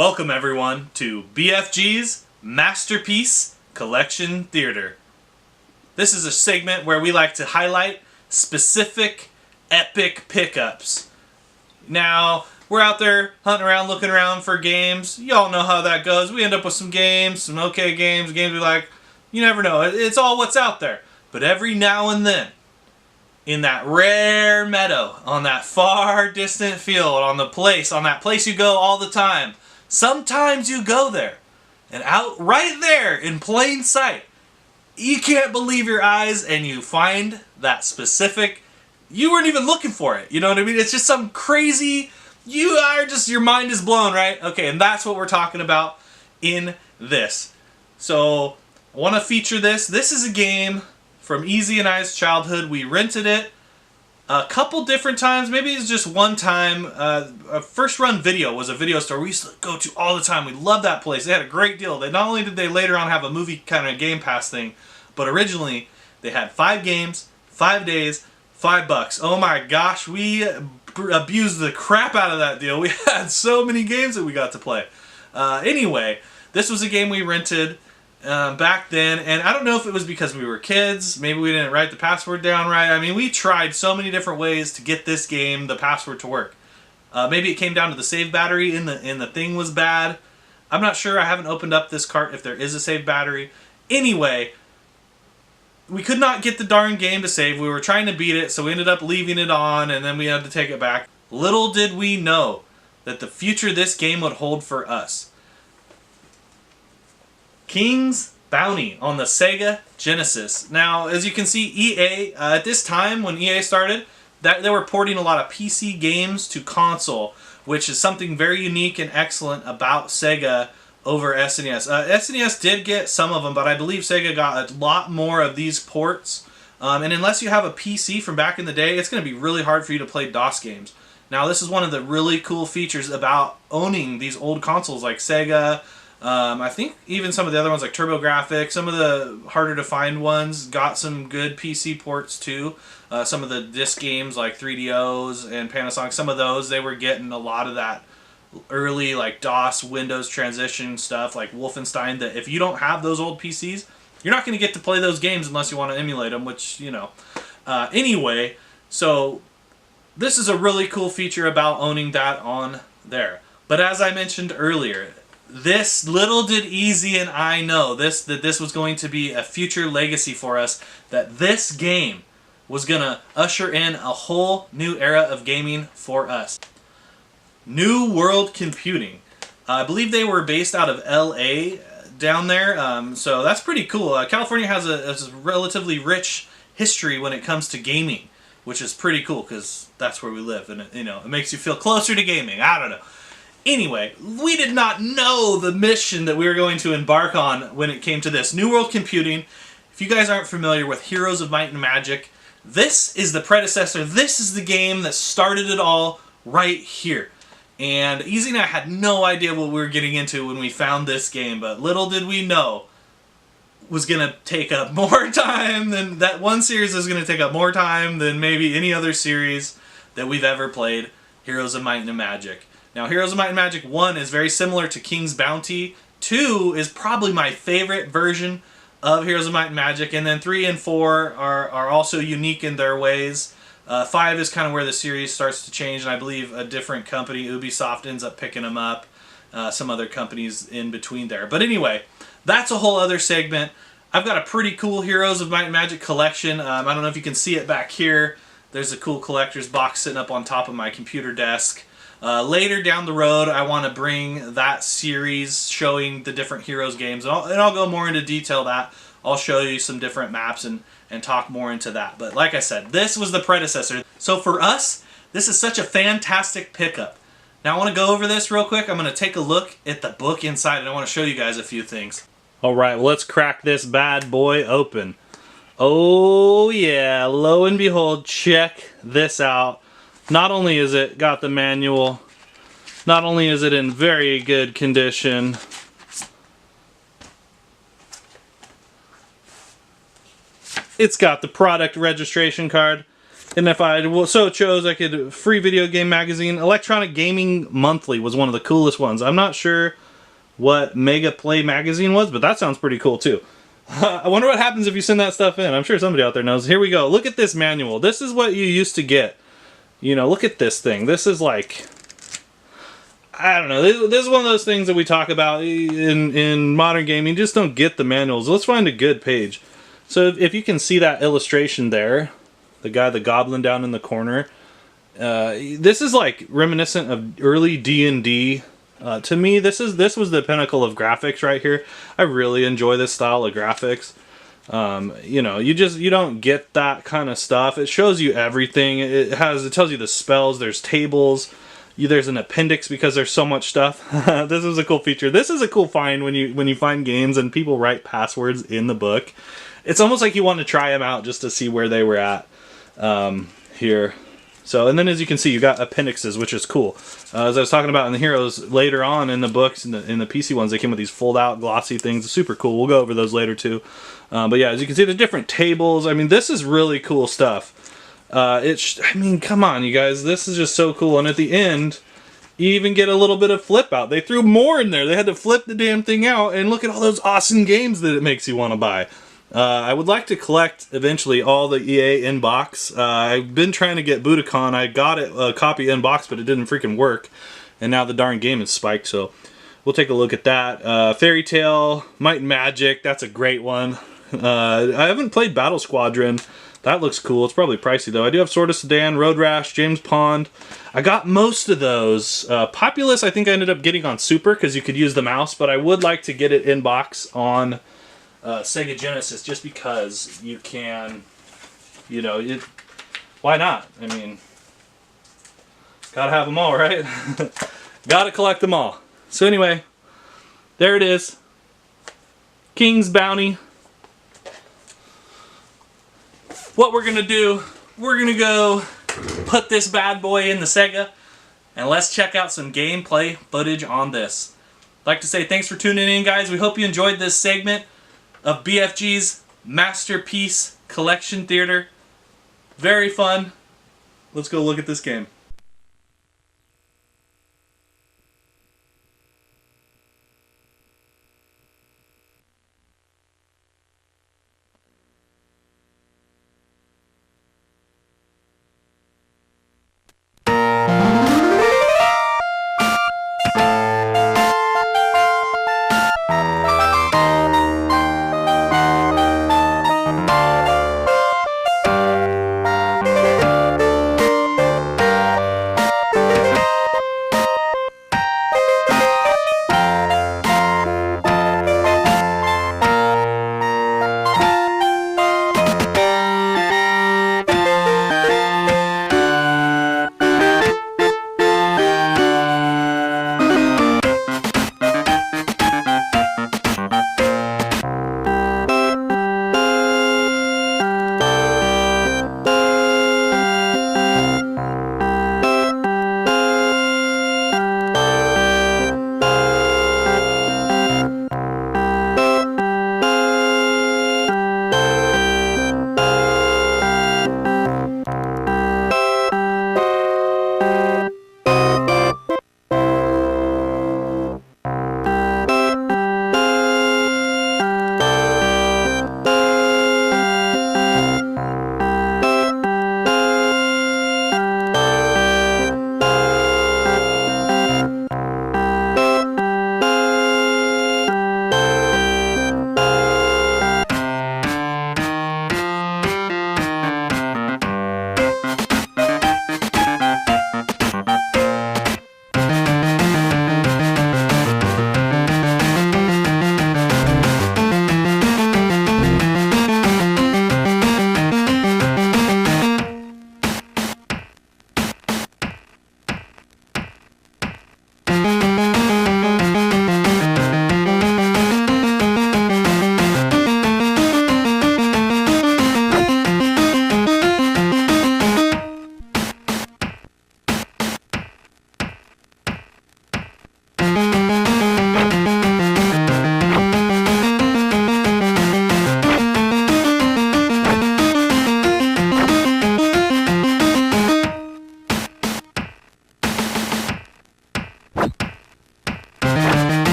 Welcome everyone to BFG's Masterpiece Collection Theater. This is a segment where we like to highlight specific epic pickups. Now, we're out there hunting around, looking around for games. Y'all know how that goes. We end up with some games, some okay games, games we like. You never know. It's all what's out there. But every now and then, in that rare meadow, on that far distant field, on that place you go all the time, sometimes you go there, and out right there in plain sight, you can't believe your eyes, and you find that specific, you weren't even looking for it, you know what I mean? It's just some crazy, your mind is blown, right? Okay, and that's what we're talking about in this. So, I want to feature this. This is a game from Easy and I's childhood. We rented it a couple different times. Maybe it's just one time. A First Run Video was a video store we used to go to all the time. We loved that place. They had a great deal. Not only did they later on have a movie kind of Game Pass thing, but originally they had 5 games, 5 days, $5. Oh my gosh, we abused the crap out of that deal. We had so many games that we got to play. Anyway, this was a game we rented back then, and I don't know if it was because we were kids, maybe we didn't write the password down right. I mean, we tried so many different ways to get this game, the password, to work. Maybe it came down to the save battery in the thing was bad. I'm not sure. I haven't opened up this cart if there is a save battery. Anyway, we could not get the darn game to save. We were trying to beat it, so we ended up leaving it on, and then we had to take it back. Little did we know that the future this game would hold for us. King's Bounty on the Sega Genesis. Now, as you can see, EA, at this time when EA started, they were porting a lot of PC games to console, which is something very unique and excellent about Sega over SNES. SNES did get some of them, but I believe Sega got a lot more of these ports. And unless you have a PC from back in the day, it's going to be really hard for you to play DOS games. Now, this is one of the really cool features about owning these old consoles like Sega. I think even some of the other ones like TurboGrafx, some of the harder to find ones got some good PC ports too. Some of the disc games like 3DOs and Panasonic, some of those, they were getting a lot of that early like DOS, Windows transition stuff like Wolfenstein, that if you don't have those old PCs, you're not going to get to play those games unless you want to emulate them, which, you know. Anyway, so this is a really cool feature about owning that on there. But as I mentioned earlier, this, little did Easy and I know that this was going to be a future legacy for us, that this game was going to usher in a whole new era of gaming for us. New World Computing. I believe they were based out of LA down there, so that's pretty cool. California has a relatively rich history when it comes to gaming, which is pretty cool because that's where we live, and it makes you feel closer to gaming. I don't know. Anyway, we did not know the mission that we were going to embark on when it came to this. New World Computing. If you guys aren't familiar with Heroes of Might and Magic, this is the predecessor. This is the game that started it all right here. And Easy and I had no idea what we were getting into when we found this game, but little did we know it was going to take up more time than that one series is going to take up more time than maybe any other series that we've ever played, Heroes of Might and Magic. Now, Heroes of Might and Magic 1 is very similar to King's Bounty. 2 is probably my favorite version of Heroes of Might and Magic. And then 3 and 4 are also unique in their ways. 5 is kind of where the series starts to change, and I believe a different company, Ubisoft, ends up picking them up. Some other companies in between there. But anyway, that's a whole other segment. I've got a pretty cool Heroes of Might and Magic collection. I don't know if you can see it back here. There's a cool collector's box sitting up on top of my computer desk. Later down the road, I want to bring that series showing the different Heroes games, and I'll go more into detail that. I'll show you some different maps and talk more into that. But like I said, this was the predecessor. So for us, this is such a fantastic pickup. Now I want to go over this real quick. I'm going to take a look at the book inside, and I want to show you guys a few things. Alright, well, let's crack this bad boy open. Oh yeah, lo and behold, check this out. Not only is it got the manual, not only is it in very good condition, it's got the product registration card, And if I so chose, I could free video game magazine. Electronic Gaming Monthly was one of the coolest ones. I'm not sure what Mega Play magazine was, but that sounds pretty cool too. I wonder what happens if you send that stuff in. I'm sure somebody out there knows. Here we go. Look at this manual. This is what you used to get. You know, look at this thing. This is like, I don't know. This is one of those things that we talk about in modern gaming. You just don't get the manuals. Let's find a good page. So if you can see that illustration there, the goblin down in the corner, this is like reminiscent of early D&D. To me, this was the pinnacle of graphics right here. I really enjoy this style of graphics. You know, you don't get that kind of stuff. It shows you everything. It tells you the spells. There's tables. There's an appendix because there's so much stuff. This is a cool feature. This is a cool find when you find games and people write passwords in the book. It's almost like you want to try them out just to see where they were at here. So, and then as you can see, you got appendixes, which is cool. As I was talking about in the heroes, later on in the books, in the PC ones, they came with these fold-out glossy things. Super cool. We'll go over those later too. But yeah, as you can see, the different tables. I mean, this is really cool stuff. I mean, come on, you guys. This is just so cool. And at the end, you even get a little bit of flip out. They threw more in there. They had to flip the damn thing out, and look at all those awesome games that it makes you want to buy. I would like to collect eventually all the EA in-box. I've been trying to get Budokan. I got a copy in-box, but it didn't freaking work. And now the darn game is spiked, so we'll take a look at that. Fairy Tail, Might and Magic, that's a great one. I haven't played Battle Squadron. That looks cool. It's probably pricey, though. I do have Sword of Sedan, Road Rash, James Pond. I got most of those. Populous, I think I ended up getting on Super, because you could use the mouse, but I would like to get it in-box on Sega Genesis, just because you can, you know, why not? I mean, gotta have them all, right? Gotta collect them all. So anyway, there it is. King's Bounty. What we're gonna do, we're gonna go put this bad boy in the Sega, and let's check out some gameplay footage on this. I'd like to say thanks for tuning in, guys. We hope you enjoyed this segment of BFG's Masterpiece Collection Theater. Very fun. Let's go look at this game.